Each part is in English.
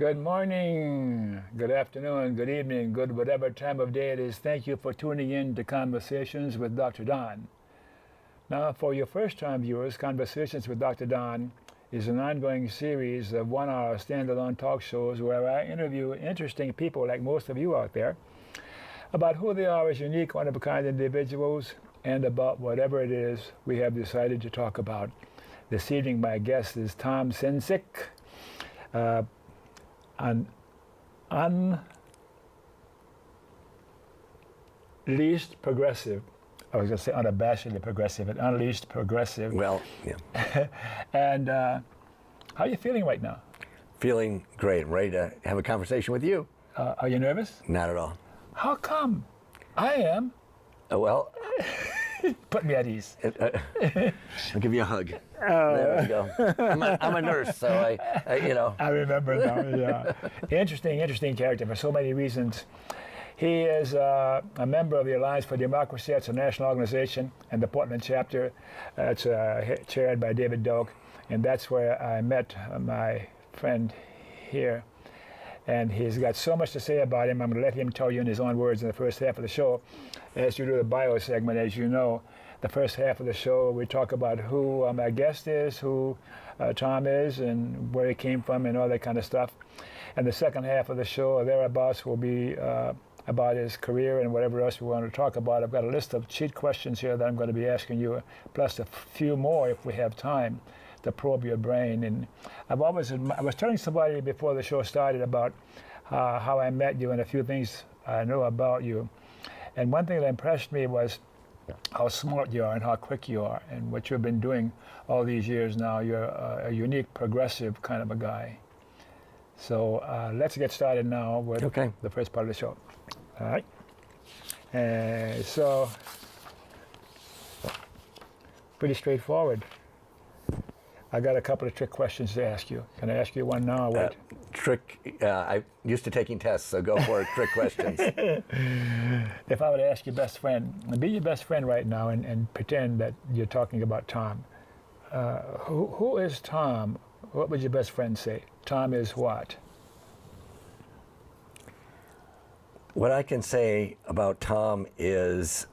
Good morning, good afternoon, good evening, good whatever time of day it is. Thank you for tuning in to Conversations with Dr. Don. Now, for your first-time viewers, Conversations with Dr. Don is an ongoing series of one-hour standalone talk shows where I interview interesting people like most of you out there about who they are as unique, one-of-a-kind individuals and about whatever it is we have decided to talk about. This evening, my guest is Tom Sincic. An unleashed progressive. I was going to say unabashedly progressive, but unleashed progressive. Well, yeah. And how are you feeling right now? Feeling great. Ready to have a conversation with you. Are you nervous? Not at all. How come? I am. Well, Put me at ease. I'll give you a hug. There we go. I'm a nurse, so I remember now, yeah. Interesting character for so many reasons. He is a member of the Alliance for Democracy. It's a national organization, and the Portland chapter. It's chaired by David Doak, and that's where I met my friend here. And he's got so much to say about him. I'm going to let him tell you in his own words in the first half of the show. As you do the bio segment, as you know, the first half of the show, we talk about who my guest is, who Tom is, and where he came from, and all that kind of stuff. And the second half of the show, or thereabouts, will be about his career and whatever else we want to talk about. I've got a list of cheat questions here that I'm going to be asking you, plus a few more if we have time to probe your brain. And I was telling somebody before the show started about how I met you and a few things I know about you. And one thing that impressed me was how smart you are and how quick you are and what you've been doing all these years now. You're a unique, progressive kind of a guy. So let's get started now with the first part of the show. All right. So pretty straightforward. I got a couple of trick questions to ask you. Can I ask you one now or what? I'm used to taking tests, so go for it. Trick questions. If I were to ask your best friend, be your best friend right now and pretend that you're talking about Tom. Who is Tom? What would your best friend say? Tom is what? What I can say about Tom is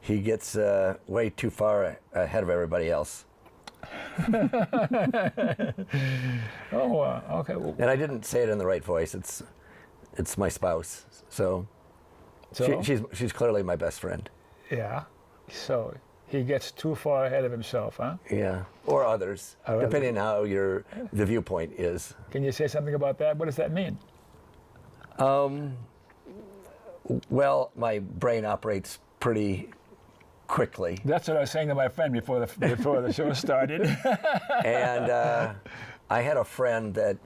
he gets way too far ahead of everybody else. Okay. And I didn't say it in the right voice. It's my spouse. So? She's clearly my best friend. Yeah. So he gets too far ahead of himself, huh? Yeah. Or others, depending on how the viewpoint is. Can you say something about that? What does that mean? Well, my brain operates pretty quickly. That's what I was saying to my friend before the show started. And I had a friend that,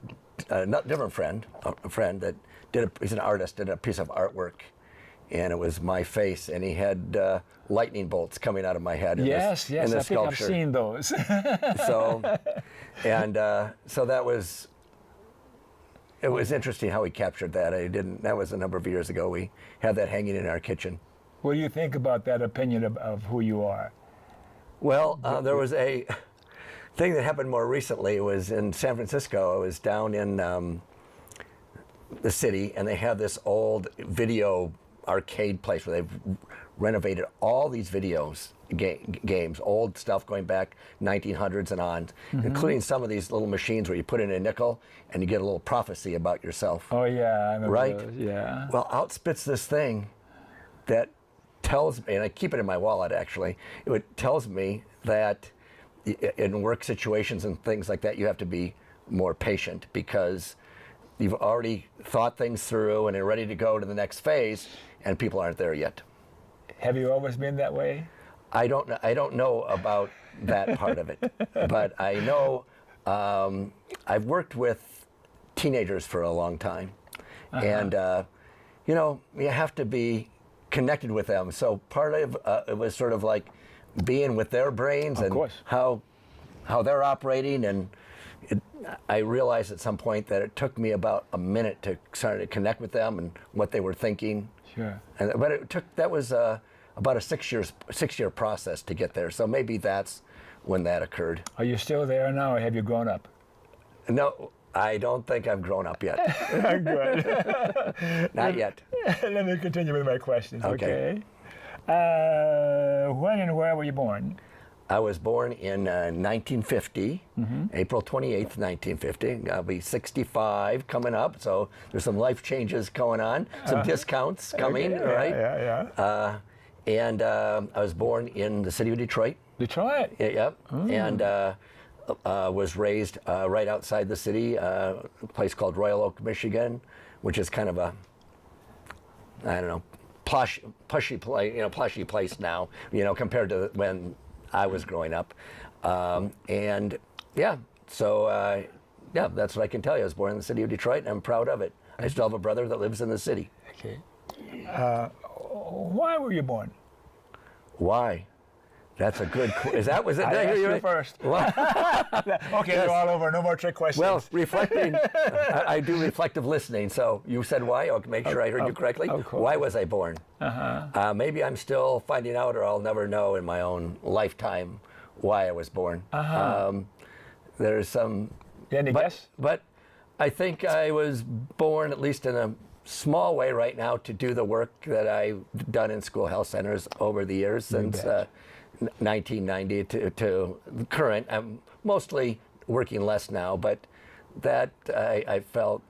not different friend, a friend that he's an artist, did a piece of artwork, and it was my face, and he had lightning bolts coming out of my head. Yes, in the I think I've sculpture. seen those. So it was interesting how he captured that. That was a number of years ago. We had that hanging in our kitchen. What do you think about that opinion of who you are? Well, there was a thing that happened more recently. It was in San Francisco. I was down in the city, and they have this old video arcade place where they've renovated all these videos, games, old stuff going back 1900s and on, including some of these little machines where you put in a nickel and you get a little prophecy about yourself. Oh, yeah. I remember right? those, yeah. Well, out spits this thing that tells me, and I keep it in my wallet actually, it tells me that in work situations and things like that, you have to be more patient because you've already thought things through and are ready to go to the next phase, and people aren't there yet. Have you always been that way? I don't know about that part of it, but I know I've worked with teenagers for a long time, and you have to be connected with them. So part of it was sort of like being with their brains and how they're operating. And I realized at some point that it took me about a minute to start to connect with them and what they were thinking. Sure. But that was about a 6-year process to get there. So maybe that's when that occurred. Are you still there now, or have you grown up? No, I don't think I've grown up yet. Good. Not yet. Let me continue with my questions, Okay. okay? When and where were you born? I was born in 1950, April 28th, 1950. I'll be 65 coming up, so there's some life changes going on, some discounts coming, Okay, right? Yeah. And I was born in the city of Detroit. Detroit. Yep. And was raised right outside the city, a place called Royal Oak, Michigan, which is kind of a, I don't know, plushy place now, compared to when I was growing up. And yeah, so that's what I can tell you. I was born in the city of Detroit, and I'm proud of it. I still have a brother that lives in the city. Okay. Why were you born? Why? That's a good question. Was it? I Did I hear asked you you right? first. Well, Okay, Yes. they're all over. No more trick questions. well, reflecting, I do reflective listening. So you said why? I'll make sure I heard you correctly. of course. Why was I born? Maybe I'm still finding out, or I'll never know in my own lifetime why I was born. There's some, Any guess? but I think I was born, at least in a small way right now, to do the work that I've done in school health centers over the years since 1990 to current. I'm mostly working less now, but that I felt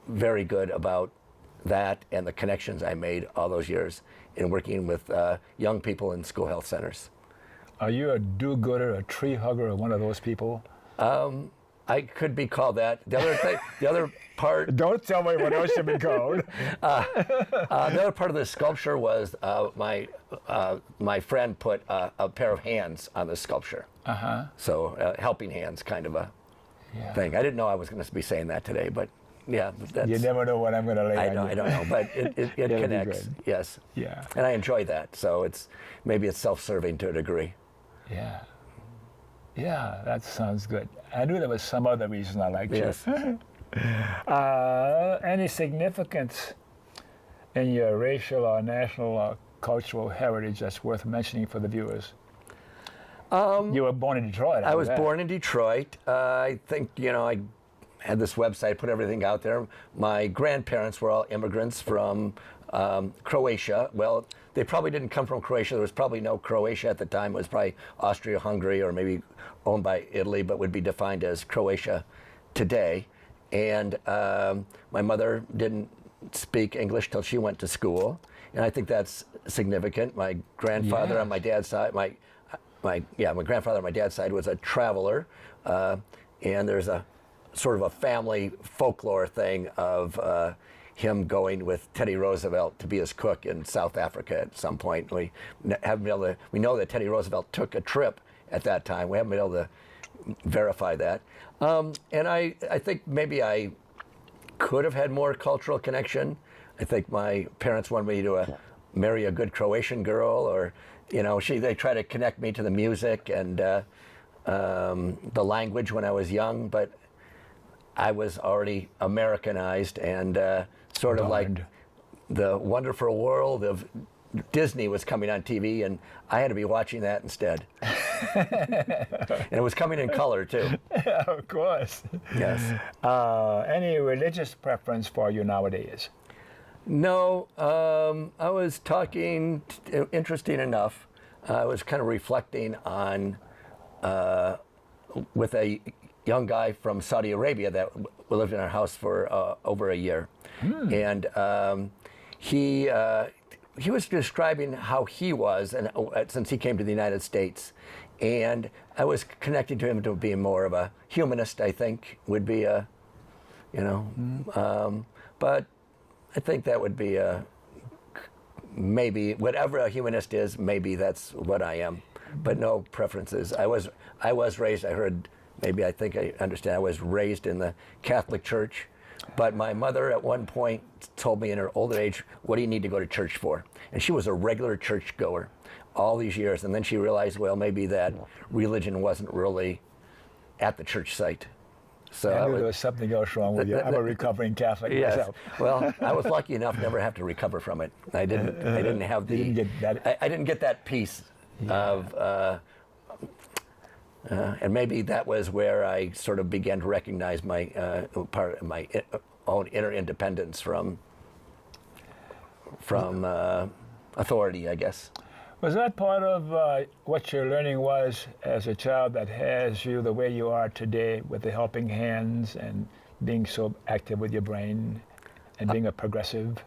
very good about that and the connections I made all those years in working with young people in school health centers. Are you a do-gooder, a tree hugger, or one of those people? I could be called that. The other part. Don't tell me what else you've been called. The other part of the sculpture was my friend put a pair of hands on the sculpture. So helping hands, kind of a thing. I didn't know I was going to be saying that today, but yeah, that's. You never know what I'm going to lay on you. I don't know, but it That'll be connects. good. Yes. Yeah. And I enjoy that. So maybe it's self-serving to a degree. Yeah. Yeah, that sounds good. I knew there was some other reason I liked Yes. you. Any significance in your racial or national or cultural heritage that's worth mentioning for the viewers? You were born in Detroit. I was born in Detroit. I think, I had this website, put everything out there. My grandparents were all immigrants from Croatia. Well, they probably didn't come from Croatia. There was probably no Croatia at the time. It was probably Austria-Hungary, or maybe owned by Italy, but would be defined as Croatia today. And my mother didn't speak English till she went to school, and I think that's significant. My grandfather on my dad's side, my grandfather on my dad's side was a traveler, and there's a sort of a family folklore thing of him going with Teddy Roosevelt to be his cook in South Africa at some point. We know that Teddy Roosevelt took a trip at that time. We haven't been able to verify that. And I think maybe I could have had more cultural connection. I think my parents wanted me to marry a good Croatian girl, or they try to connect me to the music and the language when I was young, but I was already Americanized, and sort of like the wonderful world of Disney was coming on TV, and I had to be watching that instead. And it was coming in color too. Yeah, of course. Yes. Any religious preference for you nowadays? No, I was talking, interesting enough, I was kind of reflecting on, with a young guy from Saudi Arabia that lived in our house for over a year. And he was describing how he was, and since he came to the United States, and I was connecting to him to being more of a humanist, I think, would be but I think that would be maybe whatever a humanist is, maybe that's what I am, but no preferences. I was raised, I think I understand, I was raised in the Catholic Church, but my mother at one point told me in her older age, what do you need to go to church for? And she was a regular church goer all these years, and then she realized, well, maybe that religion wasn't really at the church site. So I knew there was something else wrong with you. I'm a recovering Catholic myself. Well, I was lucky enough never have to recover from it. I didn't have the. You didn't get that. I didn't get that piece of And maybe that was where I sort of began to recognize my part of my own inner independence from authority, I guess. Was that part of what your learning was as a child that has you the way you are today with the helping hands and being so active with your brain and being a progressive?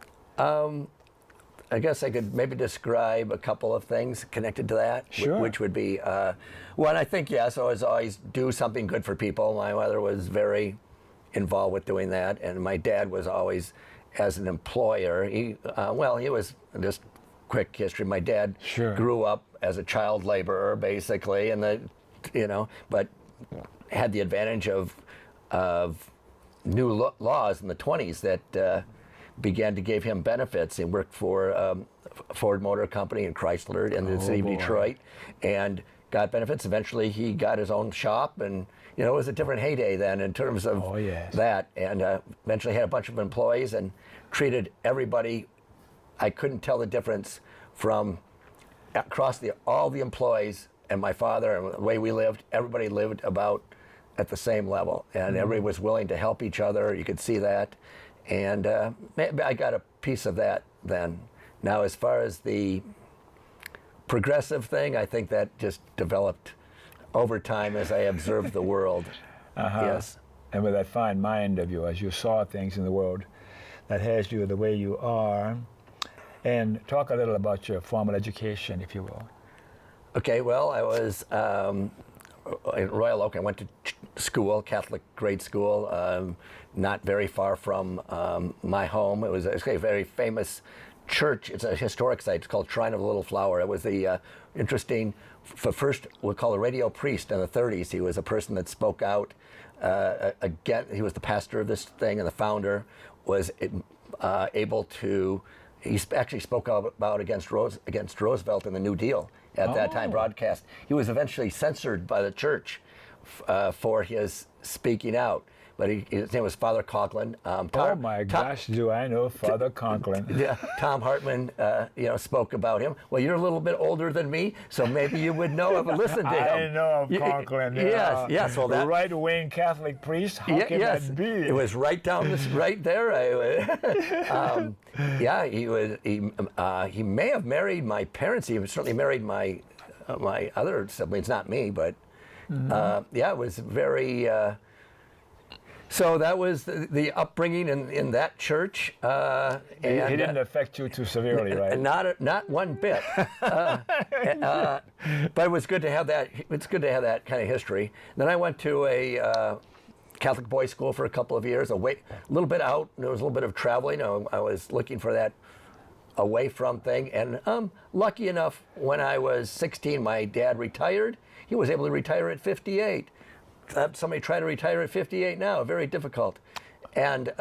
I guess I could maybe describe a couple of things connected to that, Sure. which would be, one, I think, yes, I was always do something good for people. My mother was very involved with doing that, and my dad was always, as an employer, he was, just quick history, my dad Sure. grew up as a child laborer, basically, and but had the advantage of new laws in the 20s that began to give him benefits. He worked for Ford Motor Company and Chrysler in the city of Detroit, and got benefits. Eventually, he got his own shop, and it was a different heyday then in terms of that. And eventually, had a bunch of employees and treated everybody. I couldn't tell the difference from across all the employees and my father and the way we lived. Everybody lived about at the same level, and everybody was willing to help each other. You could see that. And maybe I got a piece of that then. Now, as far as the progressive thing, I think that just developed over time as I observed the world. Yes. And with that fine mind of yours, you saw things in the world that has you the way you are. And talk a little about your formal education, if you will. Okay, well, I was in Royal Oak. I went to school, Catholic grade school, not very far from my home. It was a very famous church. It's a historic site. It's called Shrine of the Little Flower. It was the interesting, first, we'll call a radio priest in the 30s. He was a person that spoke out again. He was the pastor of this thing, and the founder was able to. He actually spoke out against Roosevelt and the New Deal at that time, broadcast. He was eventually censored by the church for his speaking out. But his name was Father Conklin. Gosh, do I know Father Conklin. Yeah, Tom Hartman, spoke about him. Well, you're a little bit older than me, so maybe you would know of and listen to him. I know of Conklin. Yes. Well, that right-wing Catholic priest. How can that be? It was right down this, right there. He may have married my parents. He certainly married my other siblings, not me, but it was very. So that was the upbringing in that church. And he didn't affect you too severely, right? Not one bit. But it was good to have that. It's good to have that kind of history. Then I went to a Catholic boys' school for a couple of years. A little bit out. There was a little bit of traveling. I was looking for that away from thing. And lucky enough, when I was 16, my dad retired. He was able to retire at 58. Somebody try to retire at 58 now, very difficult. And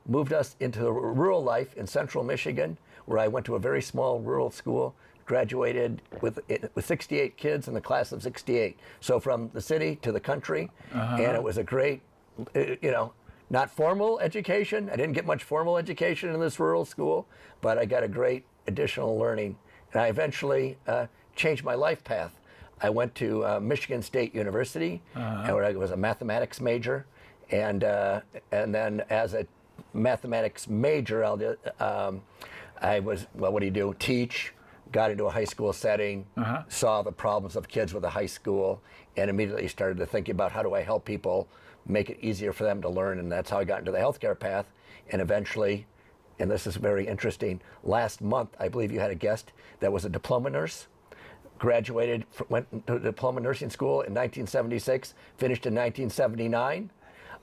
moved us into rural life in central Michigan, where I went to a very small rural school, graduated with 68 kids in the class of 68. So from the city to the country, and it was a great, not formal education. I didn't get much formal education in this rural school, but I got a great additional learning. And I eventually changed my life path. I went to Michigan State University, where I was a mathematics major, and then as a mathematics major, I was, what do you do? Teach, got into a high school setting, saw the problems of kids with a high school, and immediately started to think about how do I help people, make it easier for them to learn, and that's how I got into the healthcare path, and eventually, and this is very interesting, last month, I believe you had a guest that was a diploma nurse. Graduated, went to diploma nursing school in 1976, finished in 1979.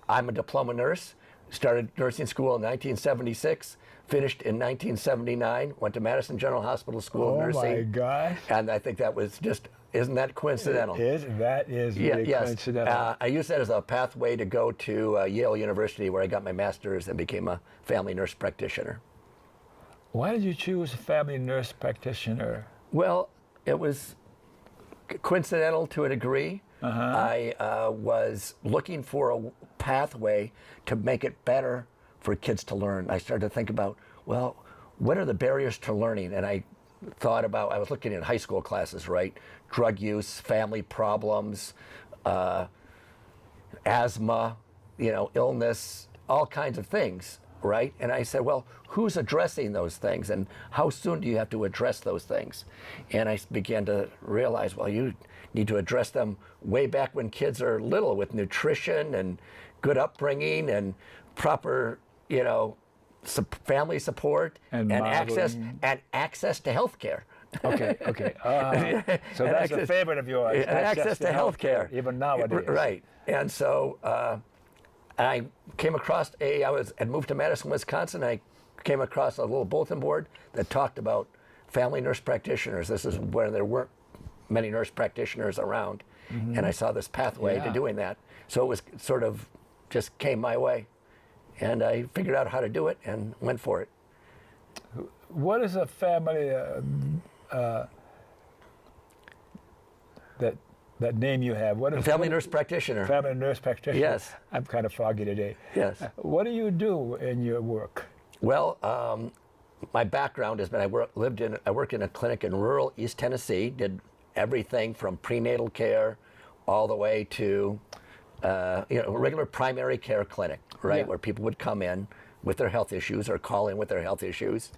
I'm a diploma nurse, started nursing school in 1976, finished in 1979, went to Madison General Hospital School of Nursing. Oh my gosh. And I think that was just, isn't that coincidental? That is really coincidental. I used that as a pathway to go to Yale University, where I got my master's and became a family nurse practitioner. Why did you choose family nurse practitioner? Well, it was coincidental to a degree. I was looking for a pathway to make it better for kids to learn. I started to think about, well, what are the barriers to learning? And I thought about, I was looking at high school classes, right? Drug use, family problems, asthma, illness, all kinds of things, right? And I said, well, who's addressing those things, and how soon do you have to address those things? And I began to realize, well, you need to address them way back when kids are little, with nutrition and good upbringing and proper, family support And access to health care. Okay. So that's a favorite of yours. Access to health care. Even nowadays. Right. And so I came across had moved to Madison, Wisconsin. I came across a little bulletin board that talked about family nurse practitioners. This is when there weren't many nurse practitioners around. And I saw this pathway to doing that. So it was sort of just came my way. And I figured out how to do it and went for it. What is a family that name you have? What is Family nurse practitioner. Family nurse practitioner. Yes. I'm kind of foggy today. Yes. What do you do in your work? Well, my background has been I worked in a clinic in rural East Tennessee. Did everything from prenatal care all the way to a regular primary care clinic, right, where people would come in with their health issues or call in with their health issues,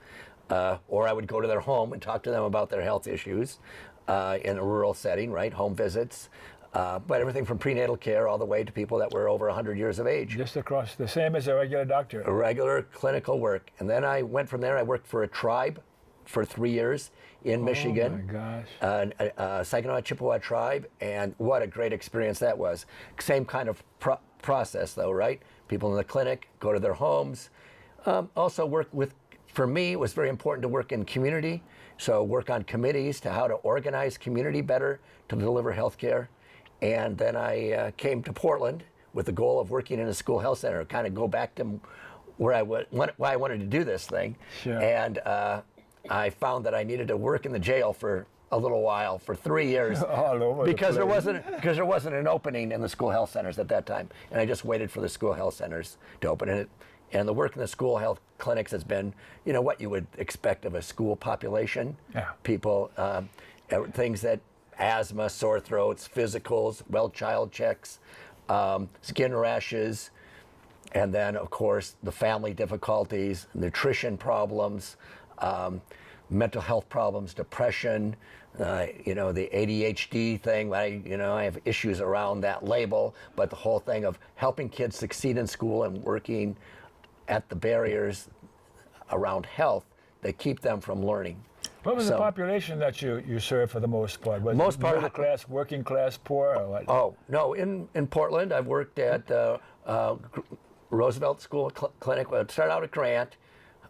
or I would go to their home and talk to them about their health issues in a rural setting, right, home visits. But everything from prenatal care all the way to people that were over 100 years of age. Just across, the same as a regular doctor. A regular clinical work. And then I went from there, I worked for a tribe for 3 years in Michigan. Oh my gosh. Saginaw Chippewa tribe, and what a great experience that was. Same kind of process though, right? People in the clinic, go to their homes. Also work with, for me, it was very important to work in community. So work on committees to how to organize community better to deliver health care. And then I came to Portland with the goal of working in a school health center, kind of go back to why I wanted to do this thing. Sure. And I found that I needed to work in the jail for a little while, for 3 years, All over because the place. there wasn't an opening in the school health centers at that time, and I just waited for the school health centers to open it. And the work in the school health clinics has been, what you would expect of a school population. Yeah. People, things that asthma, sore throats, physicals, child checks, skin rashes, and then of course the family difficulties, nutrition problems, mental health problems, depression, the ADHD thing. I have issues around that label, but the whole thing of helping kids succeed in school and working at the barriers around health that keep them from learning. What was the population that you served for the most part? Was Most it part middle class, working class, poor, or what? Oh, no, in Portland, I've worked at Roosevelt School Clinic. I started out at Grant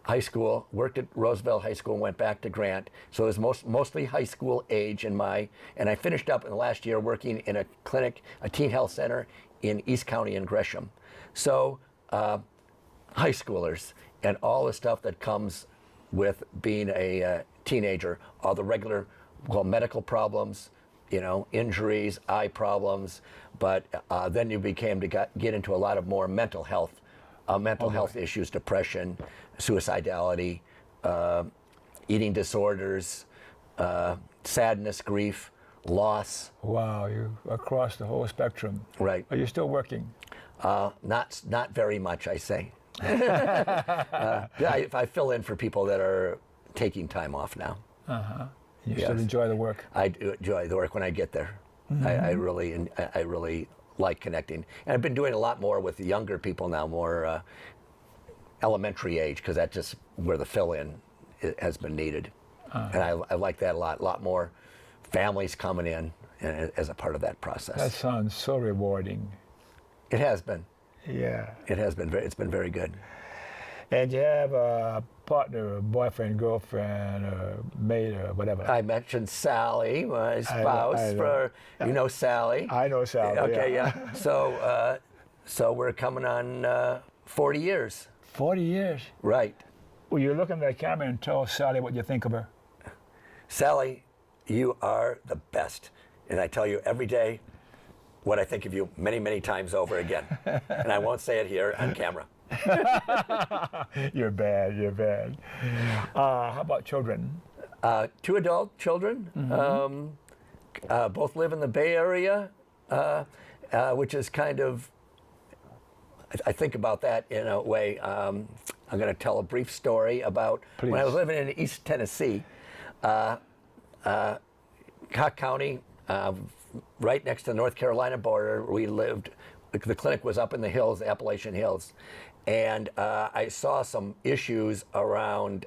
High School, worked at Roosevelt High School, and went back to Grant. So it was mostly high school age and I finished up in the last year working in a clinic, a teen health center in East County in Gresham. So high schoolers and all the stuff that comes with being a teenager, all the regular medical problems, injuries, eye problems, but then you became to get into a lot of more mental health issues, depression, suicidality, eating disorders, sadness, grief, loss. Wow, you across the whole spectrum. Right. Are you still working? Not very much, I say. I fill in for people that are taking time off now. You still enjoy the work? I do enjoy the work when I get there. I really like connecting. And I've been doing a lot more with the younger people now, more elementary age, because that's just where the fill-in has been needed. And I like that a lot more families coming in as a part of that process. That sounds so rewarding. It has been. Yeah. It has been. It's been very good. And you have a partner, a boyfriend, girlfriend, or mate, or whatever. I mentioned Sally, my spouse. I know. You know Sally. I know Sally. Okay, yeah. So we're coming on 40 years. 40 years. Right. Will you look in the camera and tell Sally what you think of her? Sally, you are the best, and I tell you every day what I think of you many, many times over again. And I won't say it here on camera. You're bad. How about children? 2 adult children. Both live in the Bay Area. which is kind of, I think about that in a way. I'm going to tell a brief story about when I was living in East Tennessee, Cock County, right next to the North Carolina border. We lived, the clinic was up in the hills, the Appalachian Hills, and I saw some issues around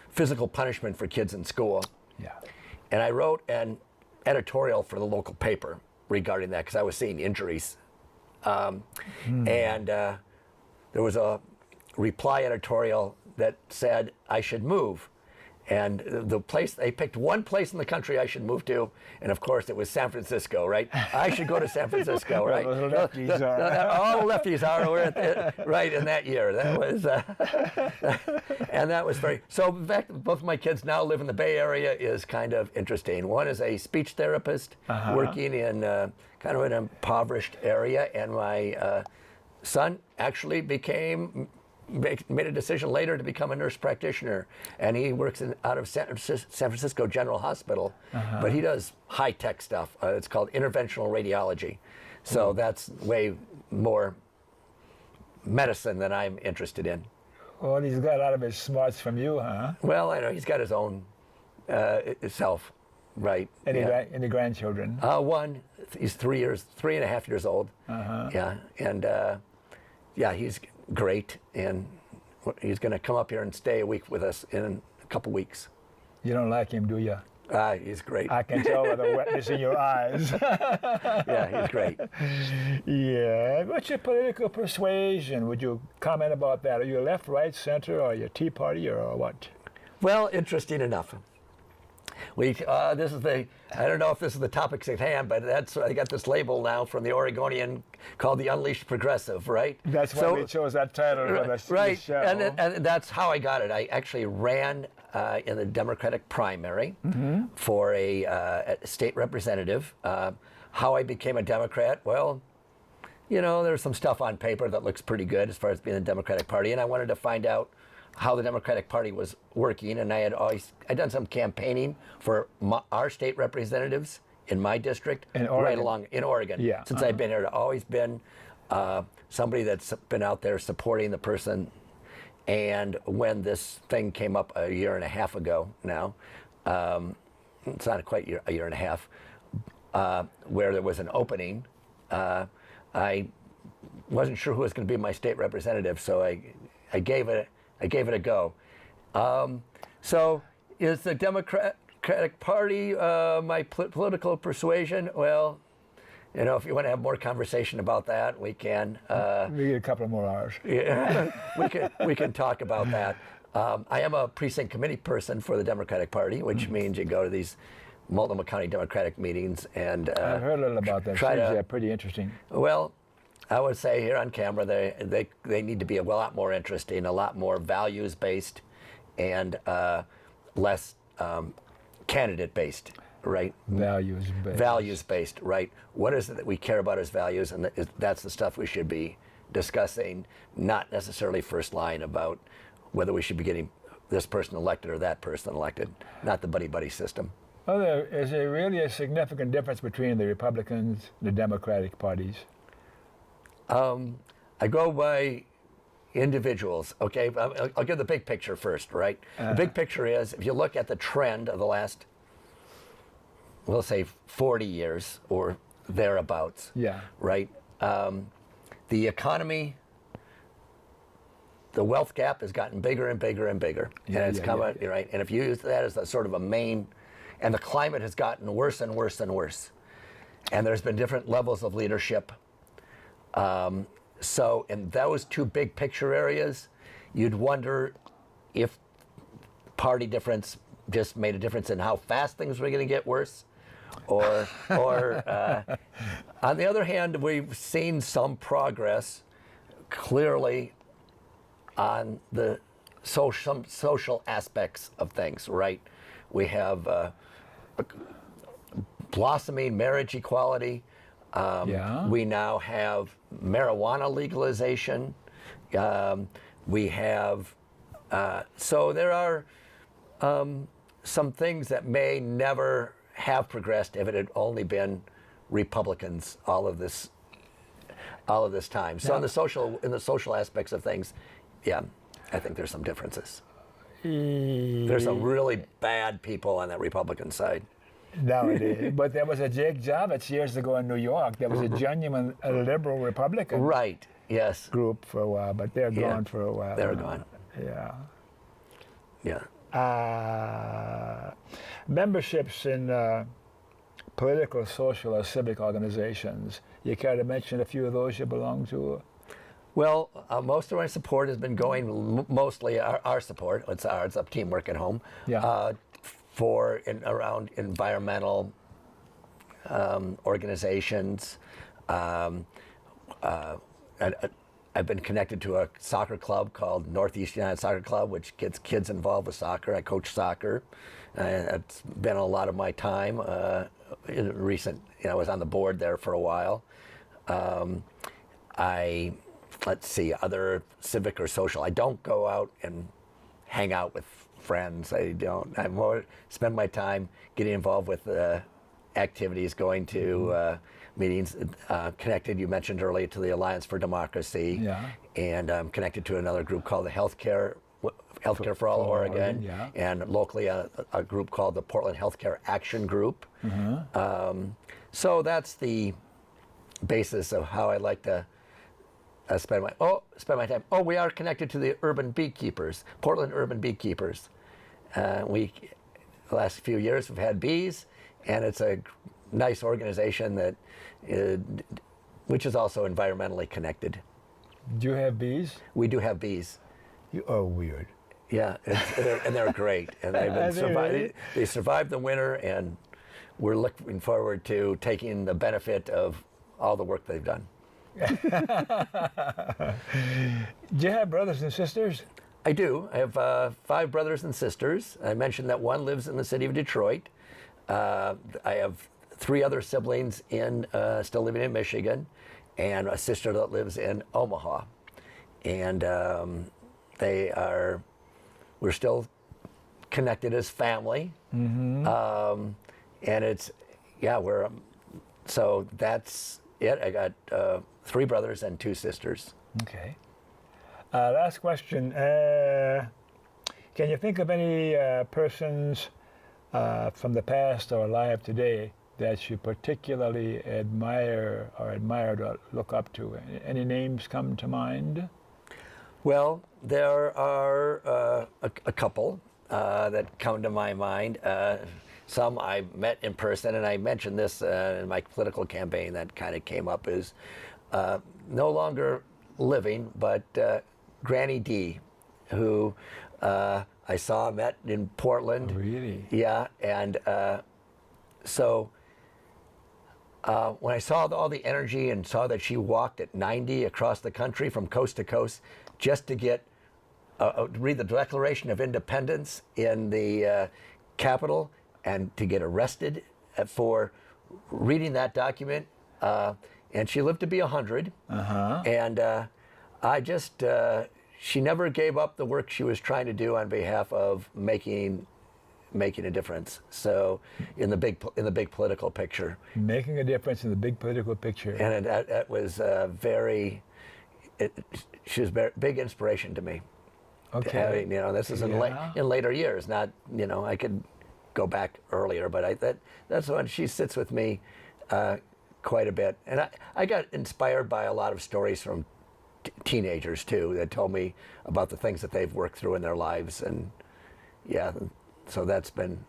physical punishment for kids in school. Yeah. And I wrote an editorial for the local paper regarding that because I was seeing injuries. And there was a reply editorial that said I should move. And the place, they picked one place in the country I should move to, and of course it was San Francisco, right? I should go to San Francisco, right? All the lefties are. All the lefties are right in that year. That was, and that was very, so in fact, both of my kids now live in the Bay Area is kind of interesting. One is a speech therapist working in kind of an impoverished area, and my son actually made a decision later to become a nurse practitioner, and he works out of San Francisco General Hospital, but he does high-tech stuff. It's called interventional radiology, so that's way more medicine than I'm interested in. Well, he's got a lot of his smarts from you, huh? Well, I know he's got his own self, right? Any grandchildren? One, he's 3.5 years old. Yeah, and yeah, he's great, and he's going to come up here and stay a week with us in a couple weeks. You don't like him, do you? He's great. I can tell by the wetness in your eyes. Yeah, he's great. Yeah. What's your political persuasion? Would you comment about that? Are you left, right, center, or you Tea Party, or what? Well, interesting enough. This is I don't know if this is the topics at hand, but I got this label now from the Oregonian called the Unleashed Progressive, right? That's why we chose that title for the show. And that's how I got it. I actually ran in the Democratic primary for a state representative. How I became a Democrat, well, you know, there's some stuff on paper that looks pretty good as far as being the Democratic Party, and I wanted to find out how the Democratic Party was working, and I'd done some campaigning for our state representatives in my district, right along in Oregon. Yeah. Since I've been here, I've always been somebody that's been out there supporting the person. And when this thing came up a year and a half ago now, it's not quite a year and a half, where there was an opening, I wasn't sure who was going to be my state representative, so I gave it a go. So is the Democratic Party my political persuasion? Well, you know, if you want to have more conversation about that, we can. We get a couple more hours. Yeah, we can talk about that. I am a precinct committee person for the Democratic Party, which means you go to these Multnomah County Democratic meetings and I've heard a little about that. Seems pretty interesting. Well, I would say here on camera, they need to be a lot more interesting, a lot more values-based, and less candidate-based, right? Values-based. Values-based, right? What is it that we care about as values, and that's the stuff we should be discussing, not necessarily first line about whether we should be getting this person elected or that person elected, not the buddy-buddy system. Well, is there really a significant difference between the Republicans and the Democratic parties? I go by individuals, okay? I'll give the big picture first, right? The big picture is, if you look at the trend of the last, we'll say 40 years or thereabouts, yeah, right? The economy, the wealth gap has gotten bigger and bigger and bigger, and it's coming, right? And if you use that as a sort of a main, and the climate has gotten worse and worse and worse, and there's been different levels of leadership. So in those two big picture areas, you'd wonder if party difference just made a difference in how fast things were going to get worse, or on the other hand, we've seen some progress clearly on the some social aspects of things, right? We have blossoming marriage equality. We now have marijuana legalization. We have, so there are some things that may never have progressed if it had only been Republicans all of this time. So Yeah. in the social aspects of things, yeah, I think there's some differences. There's some really bad people on that Republican side. Nowadays. But there was a Jake Javits years ago in New York. There was a genuine liberal Republican Right. Yes. group for a while, but they're Yeah. gone for a while. They're now. gone. Yeah. Yeah. Memberships in political, social, or civic organizations. You care to mention a few of those you belong to? Well, most of my support has been going, mostly our support, it's a teamwork at home, Yeah. Around environmental organizations. I've been connected to a soccer club called Northeast United Soccer Club, which gets kids involved with soccer. I coach soccer. It's been a lot of my time. In recent, I was on the board there for a while. Let's see, other civic or social. I don't go out and hang out with friends. I more spend my time getting involved with activities, going to meetings, connected, you mentioned earlier, to the Alliance for Democracy. Yeah. And I'm connected to another group called the Healthcare for All Oregon, yeah. and locally a group called the Portland Healthcare Action Group. So that's the basis of how I like to spend my time. Oh, we are connected to the urban beekeepers, Portland Urban Beekeepers. The last few years we've had bees, and it's a nice organization that, which is also environmentally connected. Do you have bees? We do have bees. Oh, weird. Yeah, and they're great, and they survived the winter, and we're looking forward to taking the benefit of all the work they've done. Do you have brothers and sisters? I do. I have 5 brothers and sisters. I mentioned that one lives in the city of Detroit. I have 3 other siblings still living in Michigan, and a sister that lives in Omaha. And we're still connected as family. And it's, so that's it. I got 3 brothers and 2 sisters. Okay. Last question. Can you think of any persons from the past or alive today that you particularly admire or look up to? Any names come to mind? Well, there are a couple that come to my mind. Some I met in person, and I mentioned this in my political campaign. That kind of came up as no longer living, but Granny D, who I met in Portland. Oh, really? Yeah, and so when I saw all the energy and saw that she walked at 90 across the country from coast to coast just to get read the Declaration of Independence in the Capitol and to get arrested for reading that document, and she lived to be 100. And she never gave up the work she was trying to do on behalf of making a difference. So in the big political picture, Making a difference in the big political picture. and that was she was a big inspiration to me. Okay. I mean, this is in later years. Not, I could go back earlier, but that's when she sits with me quite a bit. And I got inspired by a lot of stories from teenagers too that told me about the things that they've worked through in their lives, and so that's been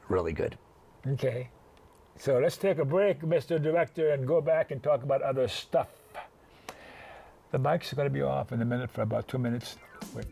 really good. Okay. So let's take a break, Mr. Director, and go back and talk about other stuff. The mics are going to be off in a minute for about 2 minutes. Wait.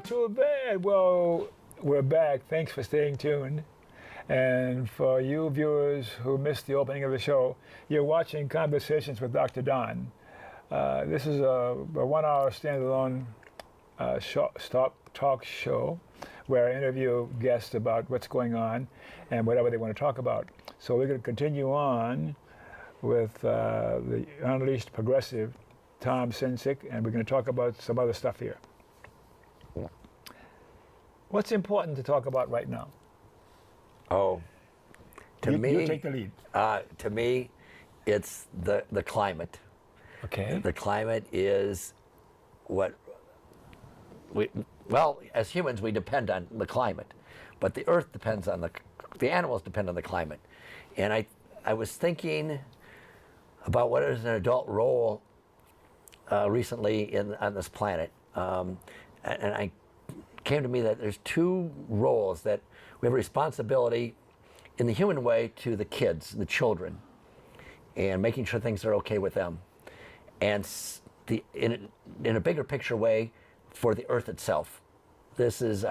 too bad. Well, we're back. Thanks for staying tuned. And for you viewers who missed the opening of the show, you're watching Conversations with Dr. Don. This is a 1 hour standalone talk show where I interview guests about what's going on and whatever they want to talk about. So we're going to continue on with the Unleashed Progressive, Tom Sincic, and we're going to talk about some other stuff here. What's important to talk about right now? Oh, to me, you take the lead. To me, it's the climate. Okay. The climate is what well, as humans, we depend on the climate, but the earth depends on the animals depend on the climate. And I was thinking about what is an adult role recently on this planet. And I came to me that there's two roles that we have a responsibility in the human way to the kids, the children, and making sure things are okay with them. And in a bigger picture way, for the earth itself. This is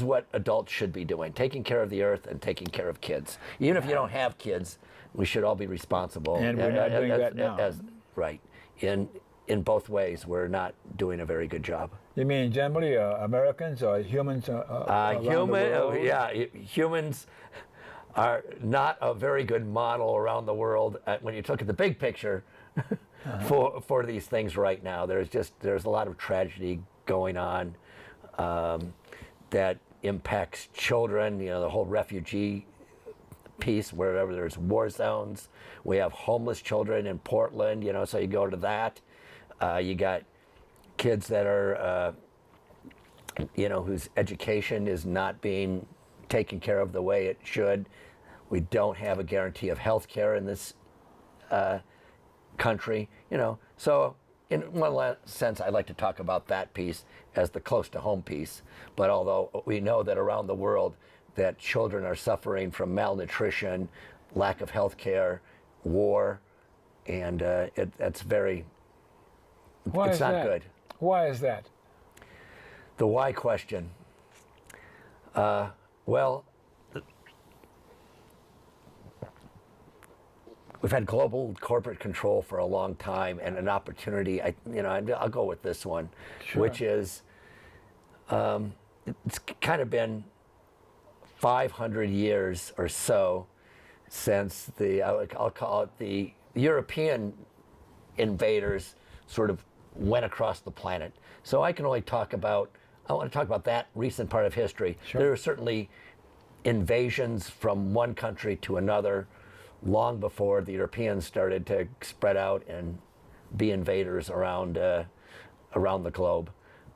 what adults should be doing, taking care of the earth and taking care of kids. Even if you don't have kids, we should all be responsible. And we're not doing that now. Right. In both ways, we're not doing a very good job. You mean generally Americans or humans around the world? Yeah, humans are not a very good model around the world when you look at the big picture. For these things right now, there's a lot of tragedy going on that impacts children. You know, the whole refugee piece, wherever there's war zones, we have homeless children in Portland. You know, so you go to that. You got kids that are whose education is not being taken care of the way it should. We don't have a guarantee of health care in this country, so in one sense I like to talk about that piece as the close to home piece. But although we know that around the world that children are suffering from malnutrition, lack of health care, war, and it's not good. Why is that? The why question. Well, we've had global corporate control for a long time, and an opportunity. I'll go with this one, sure. Which is, it's kind of been 500 years or so since I'll call it the European invaders sort of went across the planet. So I want to talk about that recent part of history. Sure. There are certainly invasions from one country to another long before the Europeans started to spread out and be invaders around the globe.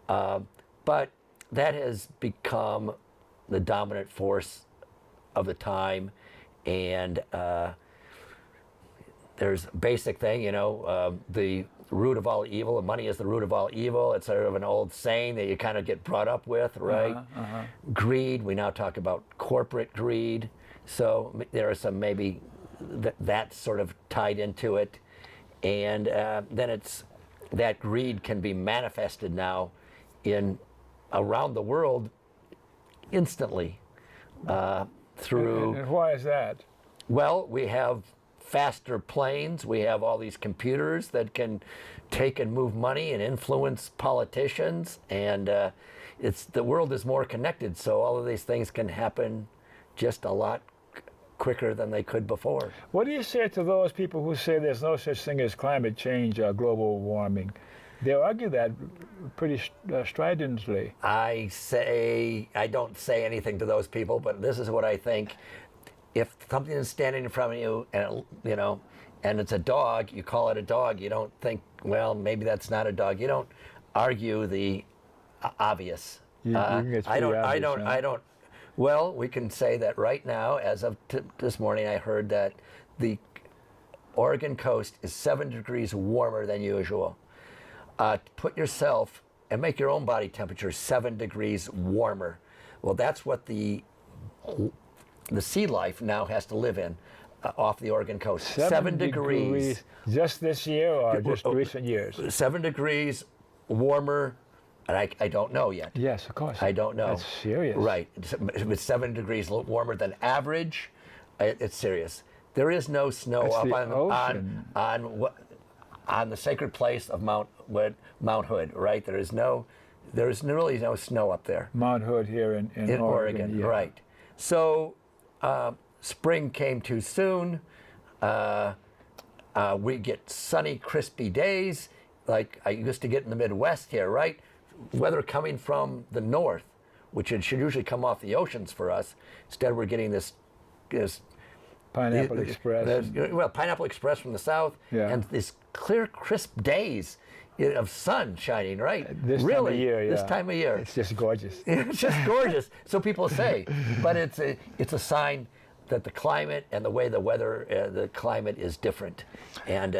But that has become the dominant force of the time, and there's a basic thing, the root of all evil, and money is the root of all evil. It's sort of an old saying that you kind of get brought up with, right? Greed, we now talk about corporate greed. So there are some maybe that's sort of tied into it, and then that greed can be manifested now around the world instantly through. And why is that? Well, we have faster planes. We have all these computers that can take and move money and influence politicians, and the world is more connected. So all of these things can happen just a lot quicker than they could before. What do you say to those people who say there's no such thing as climate change or global warming? They argue that pretty stridently. I don't say anything to those people, but this is what I think. If something is standing in front of you and it's a dog, you call it a dog. You don't think, well, maybe that's not a dog. You don't argue the obvious. I don't. Well, we can say that right now, as of this morning, I heard that the Oregon coast is 7 degrees warmer than usual. Put yourself and make your own body temperature 7 degrees warmer. Well, that's what the sea life now has to live in off the Oregon coast. 7 degrees. Just this year or just recent years? 7 degrees warmer And I don't know yet. Yes, of course. I don't know. That's serious. Right. It's 7 degrees warmer than average. It's serious. There is no snow That's up the on ocean. on the sacred place of Mount Hood. Right. There is really no snow up there. Mount Hood here in Oregon. yeah. Right. So spring came too soon. We get sunny, crispy days like I used to get in the Midwest here, right? Weather coming from the north, which it should usually come off the oceans for us. Instead, we're getting this Pineapple Express. Pineapple Express from the south, Yeah. and these clear, crisp days of sun shining, right? This really, time of year, this yeah. time of year. It's just gorgeous. It's just gorgeous. So people say, but it's a sign that the climate and the way the weather, the climate is different, and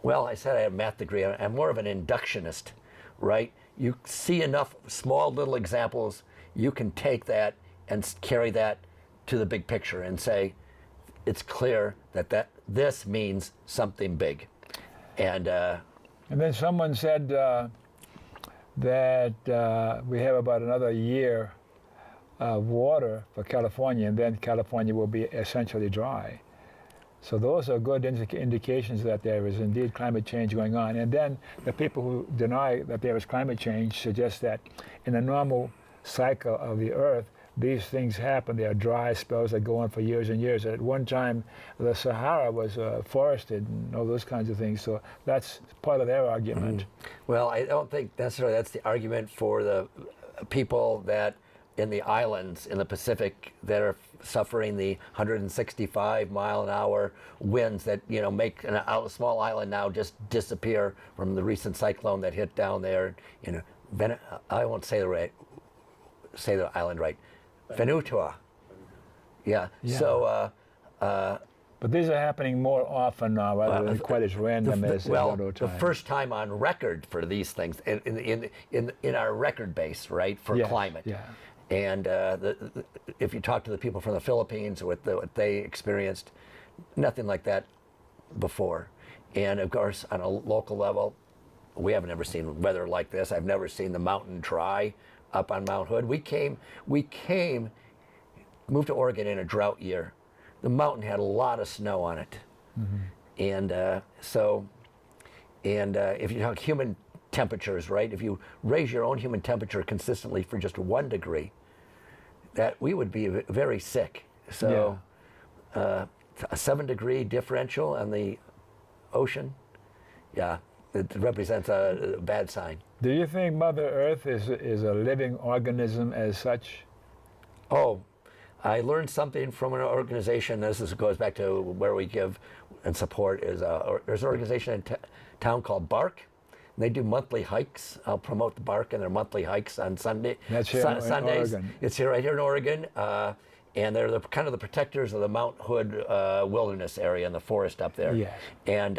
well, I said I have a math degree. I'm more of an inductionist, right? You see enough small little examples, you can take that and carry that to the big picture and say, it's clear that this means something big, and then someone said that we have about another year of water for California, and then California will be essentially dry. So those are good indications that there is indeed climate change going on. And then the people who deny that there is climate change suggest that in the normal cycle of the Earth, these things happen. There are dry spells that go on for years and years. At one time, the Sahara was forested and all those kinds of things. So that's part of their argument. Mm-hmm. Well, I don't think necessarily that's the argument for the people that in the islands in the Pacific that are suffering the 165-mile-an-hour winds that make a small island now just disappear from the recent cyclone that hit down there. I won't say the island right. Vanuatu. Yeah. So. But these are happening more often now, rather than quite as random as the first time on record for these things in our record base, right, for climate. Yeah. And if you talk to the people from the Philippines, what they experienced, nothing like that before. And of course, on a local level, we haven't ever seen weather like this. I've never seen the mountain dry up on Mount Hood. We moved to Oregon in a drought year. The mountain had a lot of snow on it. Mm-hmm. And if you talk human temperatures, right? If you raise your own human temperature consistently for just 1 degree, that we would be very sick. So a 7-degree differential on the ocean, it represents a bad sign. Do you think Mother Earth is a living organism as such? Oh, I learned something from an organization. Goes back to where we give and support. There's an organization in town called Bark. They do monthly hikes. I'll promote the Bark and their monthly hikes on Sunday. That's here in Sundays. Oregon. It's right here in Oregon, and they're kind of the protectors of the Mount Hood wilderness area and the forest up there. Yes. And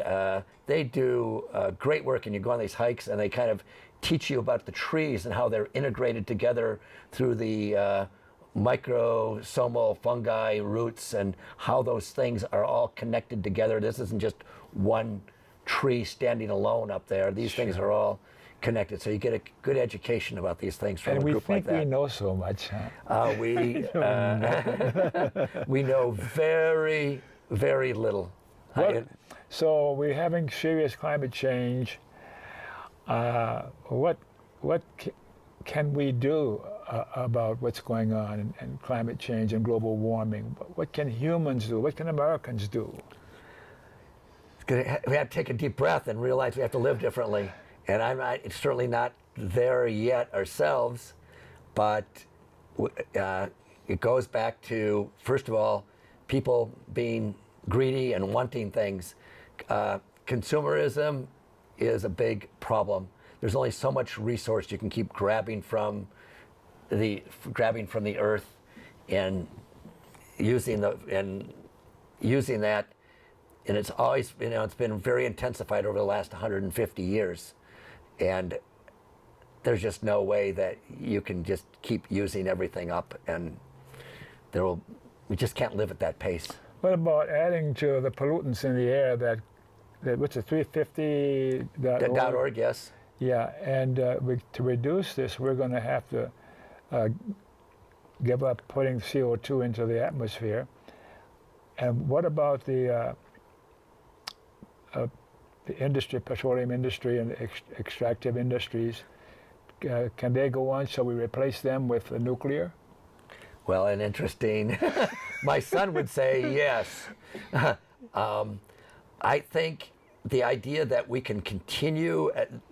they do great work. And you go on these hikes, and they kind of teach you about the trees and how they're integrated together through the microsomal fungi roots and how those things are all connected together. This isn't just one tree standing alone up there. These things are all connected, so you get a good education about these things from a group like that. And we think we know so much, huh? We know very, very little. So we're having serious climate change. What can we do about what's going on and climate change and global warming? What can humans do? What can Americans do? We have to take a deep breath and realize we have to live differently. And it's certainly not there yet ourselves, but it goes back to, first of all, people being greedy and wanting things. Consumerism is a big problem. There's only so much resource you can keep grabbing from the earth and using that. And it's always, it's been very intensified over the last 150 years. And there's just no way that you can just keep using everything up, and we just can't live at that pace. What about adding to the pollutants in the air that what's it, 350.org? .org, yes. Yeah, and to reduce this, we're going to have to give up putting CO2 into the atmosphere. And what about the industry, petroleum industry and extractive industries? Can they go on? Shall we replace them with nuclear? Well, and interesting. My son would say yes. I think the idea that we can continue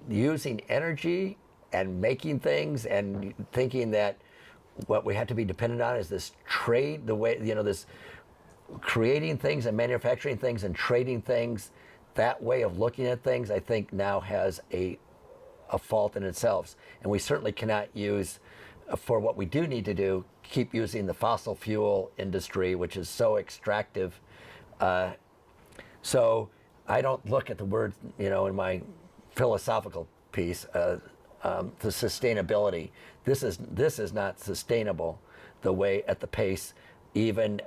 using energy and making things and thinking that what we have to be dependent on is this trade, the way, this creating things and manufacturing things and trading things, that way of looking at things, I think now has a fault in itself. And we certainly cannot use, for what we do need to do, keep using the fossil fuel industry, which is so extractive. So I don't look at the word, in my philosophical piece, the sustainability. This is not sustainable the way, at the pace, even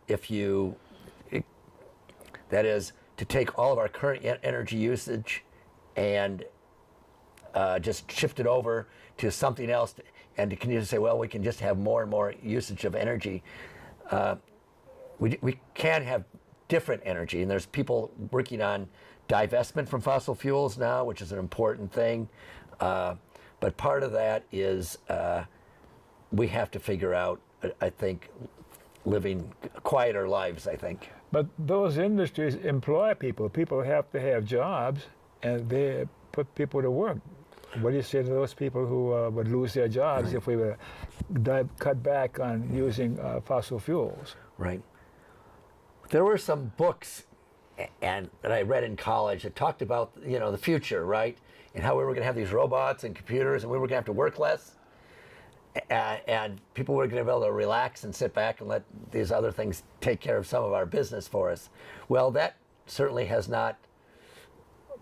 if you, that is, to take all of our current energy usage and just shift it over to something else, and to continue to say, well, we can just have more and more usage of energy. We can have different energy, and there's people working on divestment from fossil fuels now, which is an important thing. But part of that is we have to figure out, I think, living quieter lives, I think. But those industries employ people. People have to have jobs, and they put people to work. What do you say to those people who would lose their jobs if we were cut back on using fossil fuels? Right. There were some books that I read in college that talked about, the future, right? And how we were going to have these robots and computers, and we were going to have to work less. And people were going to be able to relax and sit back and let these other things take care of some of our business for us. Well, that certainly has not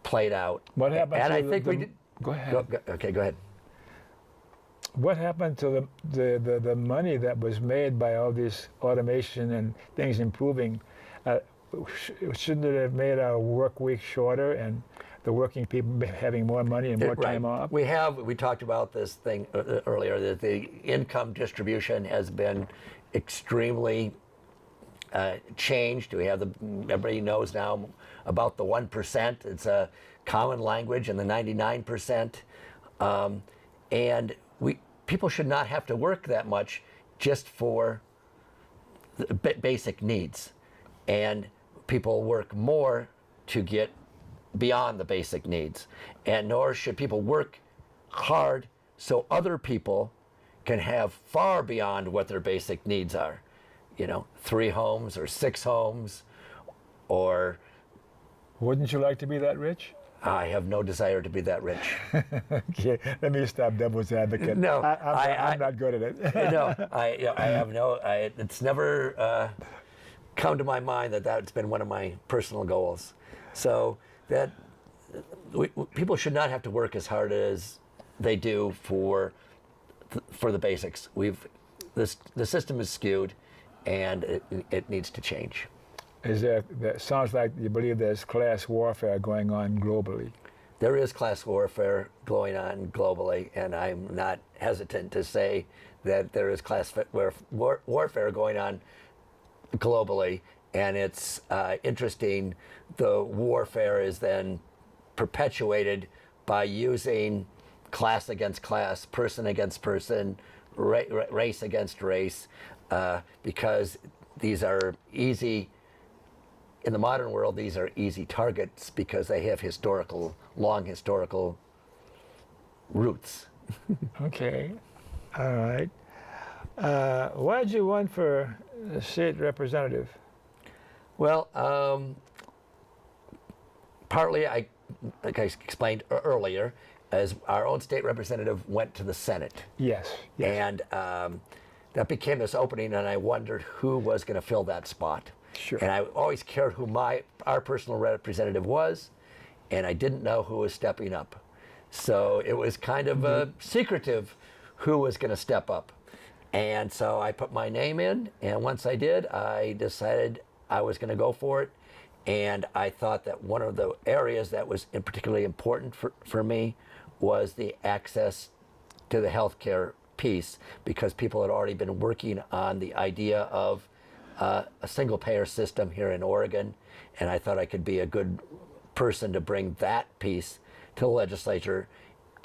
played out. What happened? And I think we did. Go ahead. Okay, go ahead. What happened to the money that was made by all this automation and things improving? Shouldn't it have made our work week shorter and the working people having more money and more time off? We talked about this thing earlier, that the income distribution has been extremely changed. Everybody knows now about the 1%. It's a common language, and the 99%. And people should not have to work that much just for the basic needs. And people work more to get beyond the basic needs. And nor should people work hard so other people can have far beyond what their basic needs are. 3 homes or 6 homes, or... Wouldn't you like to be that rich? I have no desire to be that rich. Okay, let me stop devil's advocate. No, I'm not good at it. No, I have no. It's never come to my mind that's been one of my personal goals. So that people should not have to work as hard as they do for the basics. The system is skewed, and it needs to change. That sounds like you believe there's class warfare going on globally. There is class warfare going on globally, and I'm not hesitant to say that there is class warfare going on globally, and it's interesting. The warfare is then perpetuated by using class against class, person against person, race against race, because these are easy. In the modern world, these are easy targets because they have long historical roots. Okay, all right. Why did you run for state representative? Well, partly, like I explained earlier, as our own state representative went to the Senate. Yes. And that became this opening, and I wondered who was going to fill that spot. Sure. And I always cared who our personal representative was, and I didn't know who was stepping up. So it was kind of secretive who was going to step up. And so I put my name in, and once I did, I decided I was going to go for it. And I thought that one of the areas that was particularly important for me was the access to the healthcare piece, because people had already been working on the idea of a single payer system here in Oregon. And I thought I could be a good person to bring that piece to the legislature,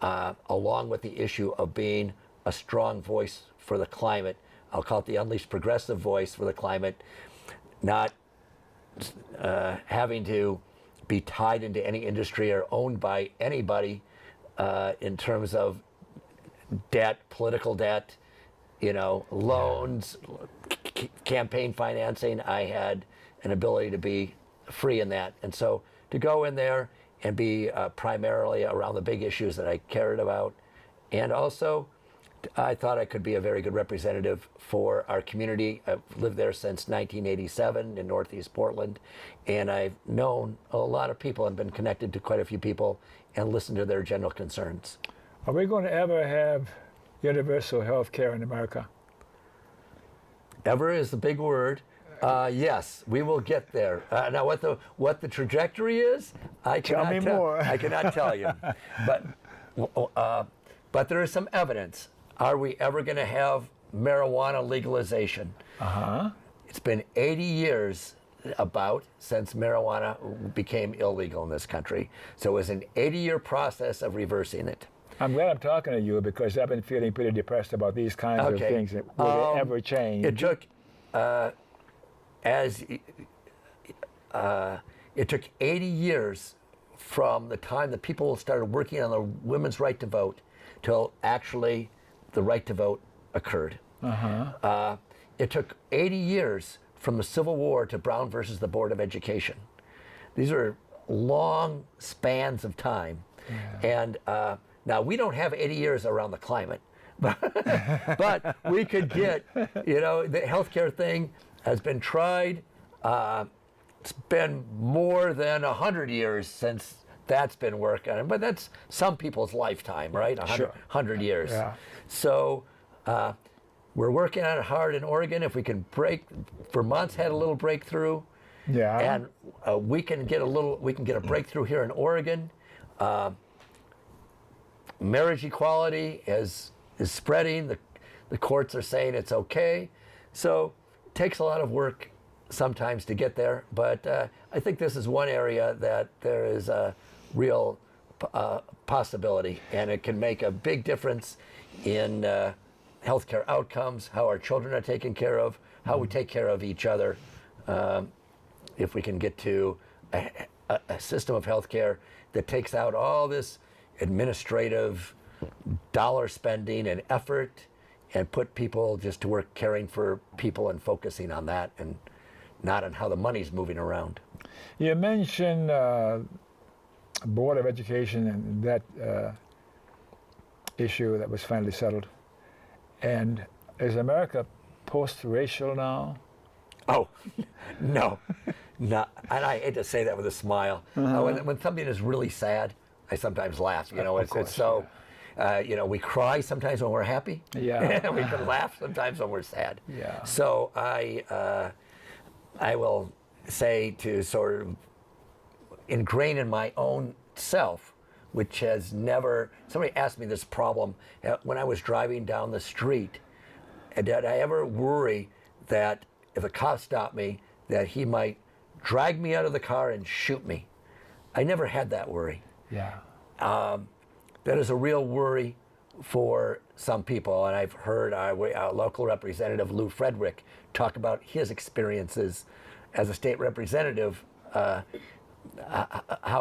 along with the issue of being a strong voice for the climate. I'll call it the unleashed progressive voice for the climate, not having to be tied into any industry or owned by anybody in terms of debt, political debt, loans, campaign financing. I had an ability to be free in that. And so to go in there and be primarily around the big issues that I cared about. And also, I thought I could be a very good representative for our community. I've lived there since 1987 in Northeast Portland, and I've known a lot of people and been connected to quite a few people and listened to their general concerns. Are we going to ever have universal health care in America? Ever is the big word. Yes, we will get there. Now, what the trajectory is, I Tell me more. I cannot tell you. But there is some evidence. Are we ever going to have marijuana legalization? It's been 80 years since marijuana became illegal in this country. So it was an 80-year process of reversing it. I'm glad I'm talking to you, because I've been feeling pretty depressed about these kinds of things. Will they ever change? It took it took 80 years from the time that people started working on the women's right to vote till actually the right to vote occurred. It took 80 years from the Civil War to Brown versus the Board of Education. These are long spans of time. And now we don't have 80 years around the climate, but we could get, the healthcare thing has been tried. It's been more than 100 years since that's been worked on, but that's some people's lifetime, right? 100 years. Yeah. So we're working on it hard in Oregon. If we can Vermont's had a little breakthrough. Yeah. And we can get a breakthrough here in Oregon. Marriage equality is spreading. The courts are saying it's okay. So it takes a lot of work sometimes to get there, but I think this is one area that there is a real possibility, and it can make a big difference in healthcare outcomes, how our children are taken care of, how we take care of each other. If we can get to a system of healthcare that takes out all this administrative dollar spending and effort and put people just to work caring for people and focusing on that and not on how the money's moving around. You mentioned Board of Education and that issue that was finally settled. And is America post-racial now? Oh, no. And I hate to say that with a smile. When something is really sad, I sometimes laugh. It's so, we cry sometimes when we're happy. Yeah. We can laugh sometimes when we're sad. Yeah. So I will say, to sort of ingrain in my own self, which has never, somebody asked me this problem when I was driving down the street, did I ever worry that if a cop stopped me, that he might drag me out of the car and shoot me? I never had that worry. Yeah. That is a real worry for some people, and I've heard our local representative, Lou Frederick, talk about his experiences as a state representative, how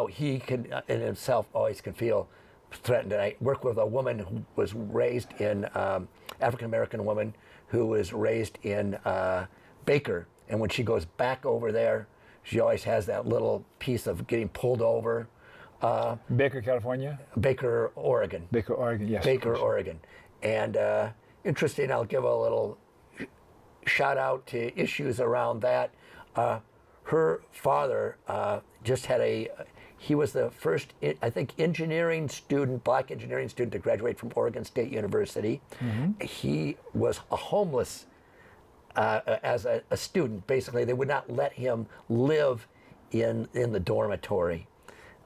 he can, in himself, always can feel threatened. And I work with a woman who was raised in, African-American woman who was raised in Baker, and when she goes back over there, she always has that little piece of getting pulled over. Baker, California? Baker, Oregon. Baker, Oregon, yes. Baker, Oregon. And interesting, I'll give a little shout out to issues around that. Her father just had he was the first, I think, engineering student, black engineering student to graduate from Oregon State University. He was a homeless as a student. Basically, they would not let him live in the dormitory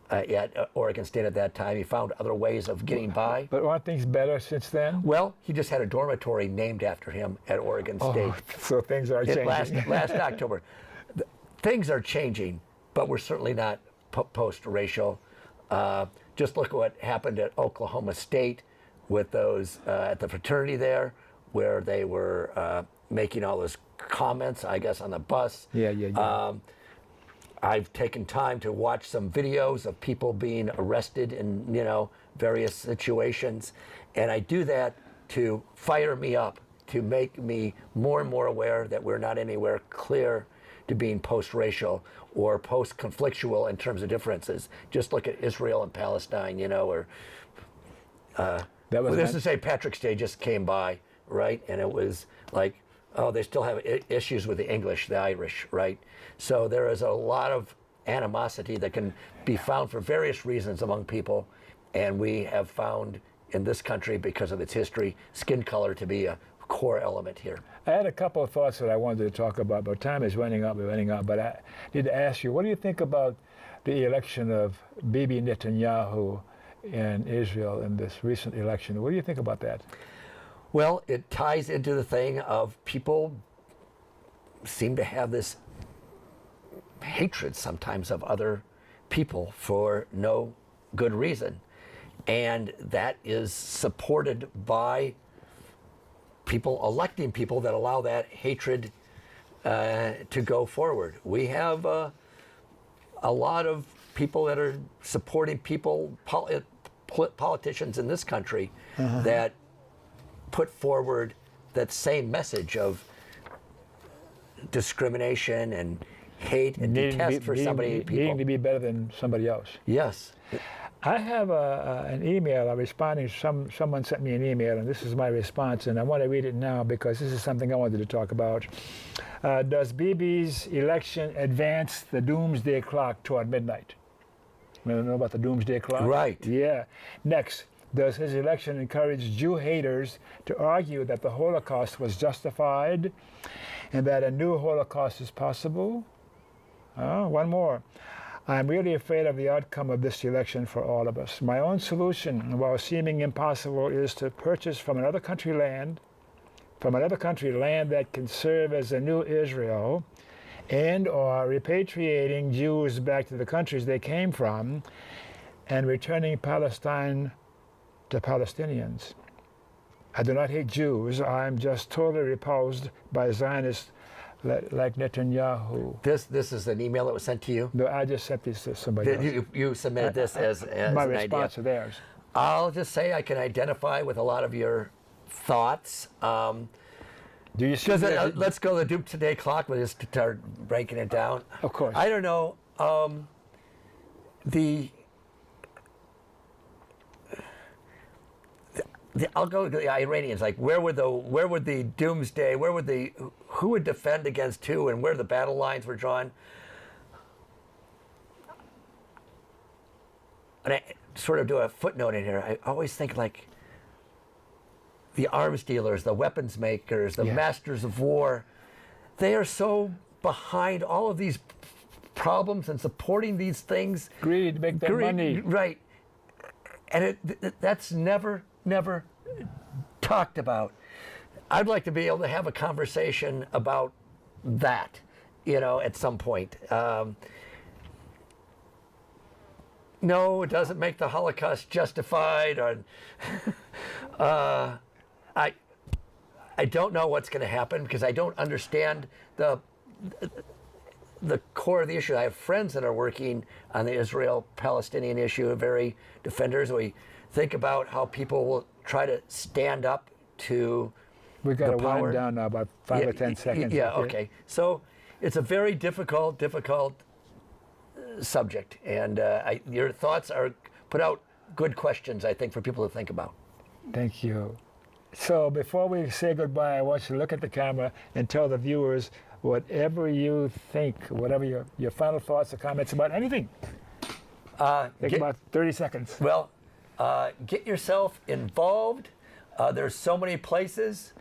at Oregon State at that time. He found other ways of getting by. But aren't things better since then? Well, he just had a dormitory named after him at Oregon State. So things are changing. Last October. Things are changing, but we're certainly not post-racial. Just look at what happened at Oklahoma State with those at the fraternity there, where they were making all those comments, I guess, on the bus. Yeah. I've taken time to watch some videos of people being arrested in, various situations. And I do that to fire me up, to make me more and more aware that we're not anywhere clear to being post-racial or post-conflictual in terms of differences. Just look at Israel and Palestine, or this is St. Patrick's Day just came by, right? And it was like, oh, they still have issues with the English, the Irish, right? So there is a lot of animosity that can be found for various reasons among people. And we have found in this country, because of its history, skin color to be a core element here. I had a couple of thoughts that I wanted to talk about, but time is running out. But I need to ask you, what do you think about the election of Bibi Netanyahu in Israel in this recent election? What do you think about that? Well, it ties into the thing of people seem to have this hatred sometimes of other people for no good reason. And that is supported by people electing people that allow that hatred to go forward. We have a lot of people that are supporting people, politicians in this country that put forward that same message of discrimination and hate and detest for somebody. Needing to be better than somebody else. Yes. I have an email. I'm responding. Someone sent me an email, and this is my response, and I want to read it now because this is something I wanted to talk about. Does Bibi's election advance the doomsday clock toward midnight? You know about the doomsday clock? Right. Yeah. Next, does his election encourage Jew haters to argue that the Holocaust was justified and that a new Holocaust is possible? One more. I'm really afraid of the outcome of this election for all of us. My own solution, while seeming impossible, is to purchase from another country land that can serve as a new Israel, and or repatriating Jews back to the countries they came from and returning Palestine to Palestinians. I do not hate Jews. I'm just totally repulsed by Zionists like Netanyahu. This is an email that was sent to you? No, I just sent this to somebody else. You submitted this as my an response idea. to theirs. I'll just say I can identify with a lot of your thoughts. Do you see? Let's go to the Duke Today clock. We'll just start breaking it down. Of course. I don't know. I'll go to the Iranians. Like, who would defend against who, and where the battle lines were drawn? And I sort of do a footnote in here. I always think like the arms dealers, the weapons makers, the masters of war, they are so behind all of these problems and supporting these things. Greed to make that money. Right. And that's never talked about. I'd like to be able to have a conversation about that, at some point. No, it doesn't make the Holocaust justified. I don't know what's going to happen because I don't understand the core of the issue. I have friends that are working on the Israel-Palestinian issue, very defenders. We think about how people will try to stand up to We've got the to power. wind down now about 5 or 10 seconds. Yeah, okay. So it's a very difficult subject, and your thoughts put out good questions, I think, for people to think about. Thank you. So before we say goodbye, I want you to look at the camera and tell the viewers whatever you think, whatever your final thoughts or comments about anything. Take about 30 seconds. Well, get yourself involved. There's so many places.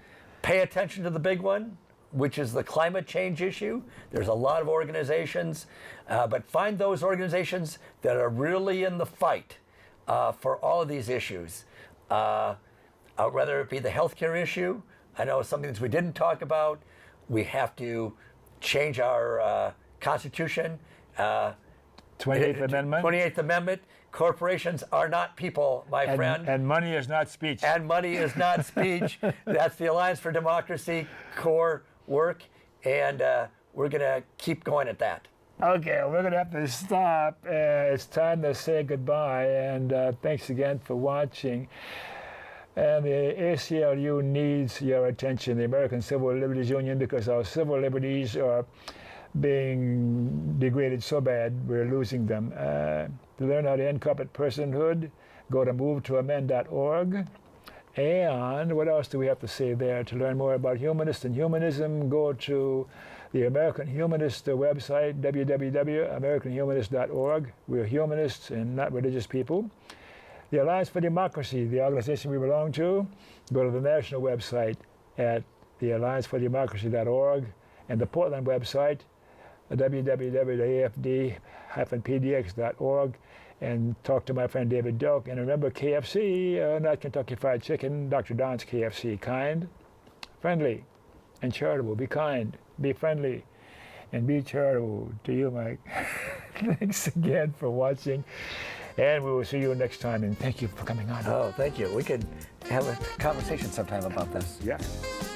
Pay attention to the big one. which is the climate change issue. There's a lot of organizations, but find those organizations that are really in the fight for all of these issues. Whether it be the healthcare issue, I know some things we didn't talk about. We have to change our Constitution. 28th Amendment. 28th Amendment. Corporations are not people, my friend. And money is not speech. And money is not speech. That's the Alliance for Democracy core work, and we're going to keep going at that. Okay, we're going to have to stop. It's time to say goodbye, and thanks again for watching. And the ACLU needs your attention, the American Civil Liberties Union, because our civil liberties are being degraded so bad, we're losing them. To learn how to end corporate personhood, go to movetoamend.org. And what else do we have to say there? To learn more about humanists and humanism, go to the American Humanist website, www.americanhumanist.org. We're humanists and not religious people. The Alliance for Democracy, the organization we belong to, go to the national website at thealliancefordemocracy.org, and the Portland website, www.afd-pdx.org, and talk to my friend David Doak. And remember, KFC, not Kentucky Fried Chicken, Dr. Don's KFC. Kind, friendly, and charitable. Be kind, be friendly, and be charitable. To you, Mike. Thanks again for watching, and we will see you next time, and thank you for coming on. Oh, thank you. We could have a conversation sometime about this. Yes.